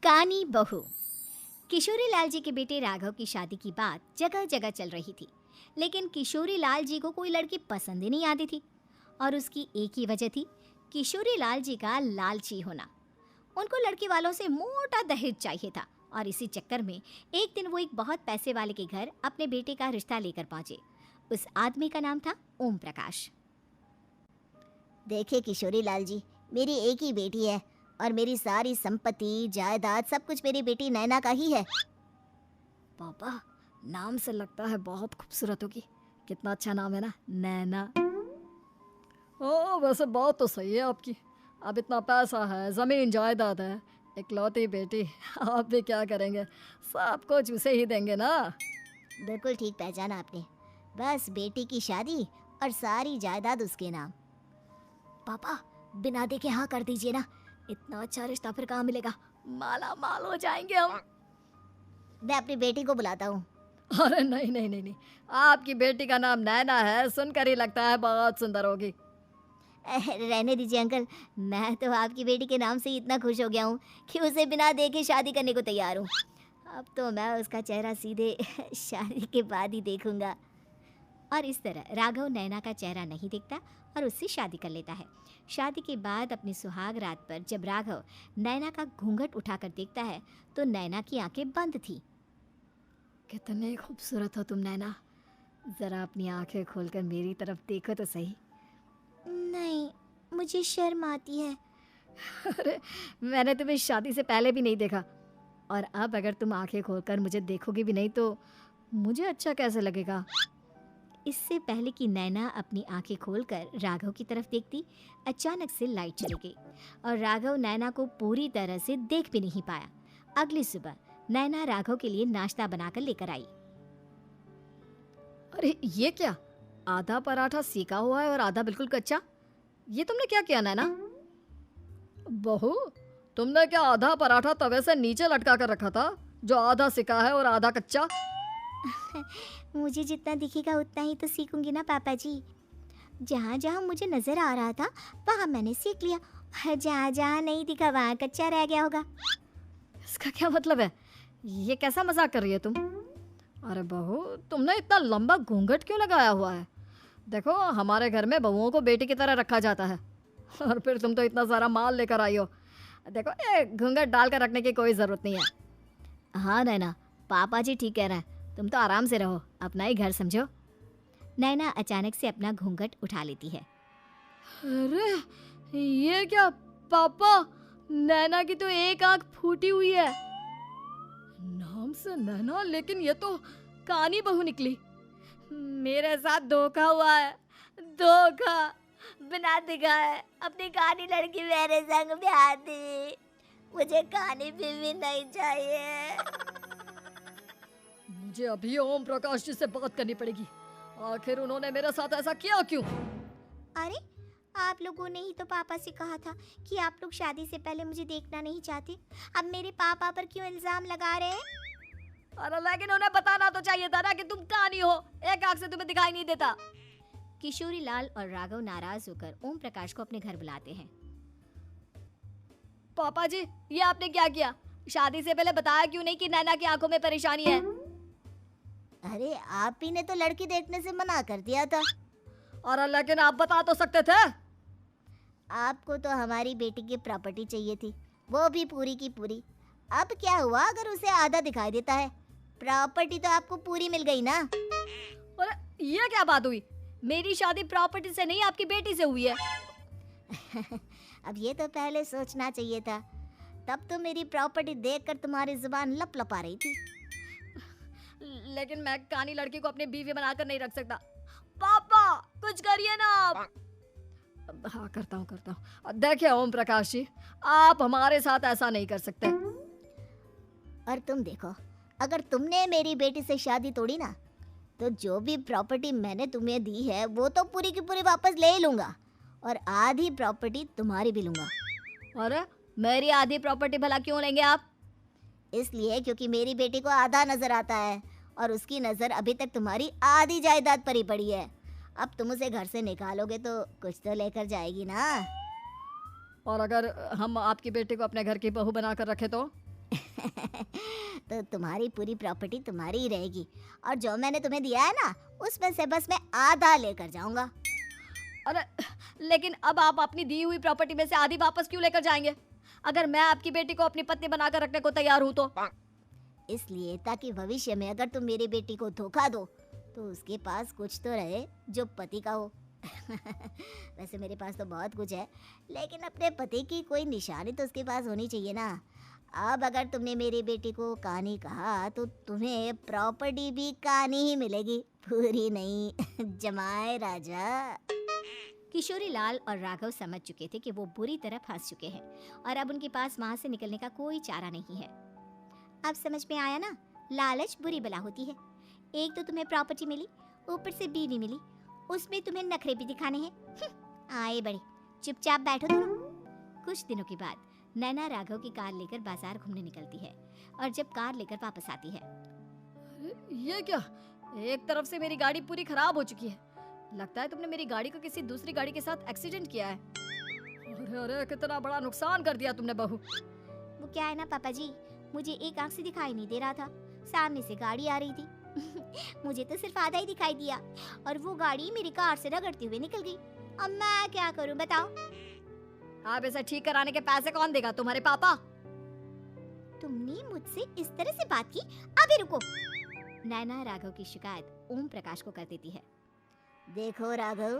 कानी बहू। किशोरी लाल जी के बेटे राघव की शादी की बात जगह जगह चल रही थी, लेकिन किशोरी लाल जी को कोई लड़की पसंद ही नहीं आती थी। और उसकी एक ही वजह थी, किशोरी लाल जी का लालची होना। उनको लड़की वालों से मोटा दहेज चाहिए था और इसी चक्कर में एक दिन वो एक बहुत पैसे वाले के घर अपने बेटे का रिश्ता लेकर पहुंचे। उस आदमी का नाम था ओम प्रकाश। देखिए किशोरी लाल जी, मेरी एक ही बेटी है और मेरी सारी संपत्ति जायदाद सब कुछ मेरी बेटी नैना का ही है। पापा, नाम से लगता है बहुत खूबसूरत होगी। कितना अच्छा नाम है ना, नैना। ओ, वैसे बात तो सही है आपकी। अब इतना पैसा है, ज़मीन जायदाद है, इकलौती बेटी, आप भी क्या करेंगे? सब कुछ उसे ही देंगे ना। बिल्कुल ठीक पहचाना आपने। बस बेटी की शादी और सारी जायदाद उसके नाम। पापा, बिना देखे हाँ कर दीजिए ना। इतना अच्छा रिश्ता फिर कहाँ मिलेगा? माला माल हो जाएंगे हम। मैं अपनी बेटी को बुलाता हूँ। अरे नहीं नहीं नहीं नहीं, आपकी बेटी का नाम नैना है, सुनकर ही लगता है बहुत सुंदर होगी। रहने दीजिए अंकल, मैं तो आपकी बेटी के नाम से ही इतना खुश हो गया हूँ कि उसे बिना देखे शादी करने को तैयार हूँ। अब तो मैं उसका चेहरा सीधे शादी के बाद ही देखूंगा। और इस तरह राघव नैना का चेहरा नहीं देखता और उससे शादी कर लेता है। शादी के बाद अपनी सुहाग रात पर जब राघव नैना का घूंघट उठाकर देखता है तो नैना की आंखें बंद थी। कितने खूबसूरत हो तुम नैना, जरा अपनी आंखें खोलकर मेरी तरफ देखो तो सही। नहीं, मुझे शर्म आती है। अरे, मैंने तुम्हें शादी से पहले भी नहीं देखा, और अब अगर तुम आंखें खोलकर मुझे देखोगी भी नहीं तो मुझे अच्छा कैसे लगेगा? इससे पहले कि नैना अपनी आंखें खोलकर राघव की तरफ देखती, अचानक से लाइट चली गई और राघव नैना को पूरी तरह से देख भी नहीं पाया। अगली सुबह नैना राघव के लिए नाश्ता बनाकर लेकर आई। अरे ये क्या, आधा पराठा सेका हुआ है और आधा बिल्कुल कच्चा। ये तुमने क्या किया नैना? बहू, तुमने क्या आधा पराठा तवे से नीचे लटका कर रखा था, जो आधा सेका है और आधा कच्चा? मुझे जितना दिखेगा उतना ही तो सीखूंगी ना पापा जी। जहाँ जहाँ मुझे नजर आ रहा था वहाँ मैंने सीख लिया, और जहाँ जहाँ नहीं दिखा वहाँ कच्चा रह गया होगा। इसका क्या मतलब है? ये कैसा मजाक कर रही है तुम? अरे बहू, तुमने इतना लंबा घूंघट क्यों लगाया हुआ है? देखो, हमारे घर में बहुओं को बेटी की तरह रखा जाता है, और फिर तुम तो इतना सारा माल लेकर आई हो। देखो, ये घूंघट डाल कर रखने की कोई ज़रूरत नहीं है। हाँ नैना, पापा जी ठीक कह रहे हैं, तुम तो आराम से रहो, अपना ही घर समझो। नैना अचानक से अपना घूंघट उठा लेती है। अरे ये क्या पापा, नैना की तो एक आंख फूटी हुई है। नाम से नैना, लेकिन ये तो कानी बहू निकली। मेरे साथ धोखा हुआ है, धोखा। बिना दिखाए अपनी कानी लड़की मेरे संग ब्याह दी। मुझे कानी बीवी नहीं चाहिए। मुझे अभी ओम प्रकाश जी से बात करनी पड़ेगी। आखिर उन्होंने मेरे साथ ऐसा किया क्यों? अरे, आप लोगों ने ही तो पापा से कहा था कि आप लोग शादी से पहले मुझे देखना नहीं चाहते। अब मेरे पापा पर क्यों इल्जाम लगा रहे हैं? अरे लेकिन उन्हें बताना तो चाहिए था ना कि तुम कानी हो, एक आंख से तुम्हें दिखाई नहीं देता। किशोरी लाल और राघव नाराज होकर ओम प्रकाश को अपने घर बुलाते हैं। पापा जी, ये आपने क्या किया? शादी से पहले बताया क्यों नहीं कि नैना की आंखों में परेशानी है? अरे, आप ही ने तो लड़की देखने से मना कर दिया था। और लेकिन आप बता तो सकते थे। आपको तो हमारी बेटी की प्रॉपर्टी चाहिए थी, वो भी पूरी की पूरी। अब क्या हुआ अगर उसे आधा दिखाई देता है? प्रॉपर्टी तो आपको पूरी मिल गई ना। और ये क्या बात हुई? मेरी शादी प्रॉपर्टी से नहीं, आपकी बेटी से हुई है। अब ये तो पहले सोचना चाहिए था, तब तो मेरी प्रॉपर्टी देखकर तुम्हारी जुबान लप लपा रही थी। लेकिन मैं कानी लड़की को अपनी बीवी बनाकर नहीं रख सकता। पापा, कुछ करिए ना आप। हाँ, करता हूँ। देखिए ओम प्रकाश जी, आप हमारे साथ ऐसा नहीं कर सकते। और तुम देखो, अगर तुमने मेरी बेटी से शादी तोड़ी ना, तो जो भी प्रॉपर्टी मैंने तुम्हें दी है वो तो पूरी की पूरी वापस ले ही लूंगा, और आधी प्रॉपर्टी तुम्हारी भी लूंगा। अरे, मेरी आधी प्रॉपर्टी भला क्यों लेंगे आप? इसलिए क्योंकि मेरी बेटी को आधा नजर आता है और उसकी नजर अभी तक तुम्हारी आधी जायदाद पर ही पड़ी है। अब तुम उसे घर से निकालोगे तो कुछ तो लेकर जाएगी ना। और अगर हम आपकी बेटी को अपने घर की बहू बनाकर रखे तो? तो तुम्हारी पूरी प्रॉपर्टी तुम्हारी ही रहेगी, और जो मैंने तुम्हें दिया है ना, उसमें से बस मैं आधा लेकर जाऊंगा। अरे लेकिन अब आप अपनी दी हुई प्रॉपर्टी में से आधी वापस क्यों लेकर जाएंगे? अगर मैं आपकी बेटी को अपनी पत्नी बनाकर रखने को तैयार हूँ तो। इसलिए ताकि भविष्य में अगर तुम मेरी बेटी को धोखा दो तो उसके पास कुछ तो रहे जो पति का हो। वैसे मेरे पास तो बहुत कुछ है, लेकिन अपने पति की कोई निशानी तो उसके पास होनी चाहिए ना। अब अगर तुमने मेरी बेटी को कानी कहा तो तुम्हें प्रॉपर्टी भी कानी ही मिलेगी, पूरी नहीं। जमाए राजा। किशोरी लाल और राघव समझ चुके थे कि वो बुरी तरह फंस चुके हैं और अब उनके पास वहां से निकलने का कोई चारा नहीं है। अब समझ में आया ना, लालच बुरी बला होती है। एक तो तुम्हें प्रॉपर्टी मिली, ऊपर से बीवी मिली, उसमें तुम्हें नखरे भी दिखाने हैं। आए बड़े, चुपचाप बैठो दोनों। कुछ दिनों के बाद नैना राघव की कार लेकर बाजार घूमने निकलती है और जब कार लेकर वापस आती है, अरे ये क्या, एक तरफ से मेरी गाड़ी पूरी खराब हो चुकी है। लगता है तुमने मेरी गाड़ी को किसी दूसरी गाड़ी के साथ एक्सीडेंट किया है। अरे अरे कितना बड़ा नुकसान कर दिया तुमने बहू। वो क्या है ना पापा जी, मुझे एक आंख से दिखाई नहीं दे रहा था, सामने से गाड़ी आ रही थी। मुझे तो सिर्फ आधा ही दिखाई दिया और वो गाड़ी मेरी कार से रगड़ती हुई निकल गई। अब मैं क्या करूं बताओ? आप इसे ठीक कराने के पैसे कौन देगा? तुम्हारे पापा। तुमने मुझसे इस तरह से बात की? अभी रुको। नैना राघव की शिकायत ओम प्रकाश को कर देती है। देखो राघव,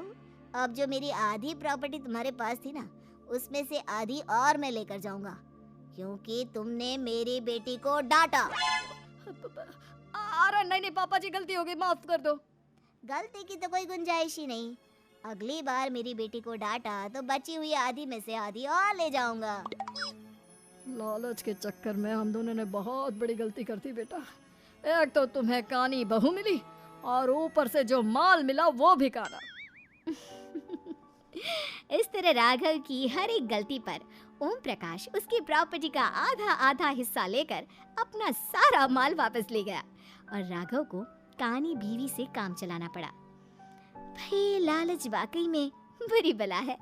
अब जो मेरी आधी प्रॉपर्टी तुम्हारे पास थी ना, उसमें से आधी और मैं लेकर जाऊंगा, क्योंकि तुमने मेरी बेटी को डांटा। अरे नहीं नहीं पापा जी, गलती हो गई, माफ कर दो। गलती की तो कोई गुंजाइश ही नहीं। अगली बार मेरी बेटी को डांटा तो बची हुई आधी में से आधी और ले जाऊंगा। लालच के चक्कर में हम दोनों ने बहुत बड़ी गलती कर दी बेटा। एक तो तुम्हें कानी बहू मिली और ऊपर से जो माल मिला वो भी काना। इस तरह राघव की हर एक गलती पर ओम प्रकाश उसकी प्रॉपर्टी का आधा आधा हिस्सा लेकर अपना सारा माल वापस ले गया और राघव को कानी बीवी से काम चलाना पड़ा। भाई लालच वाकई में बुरी बला है।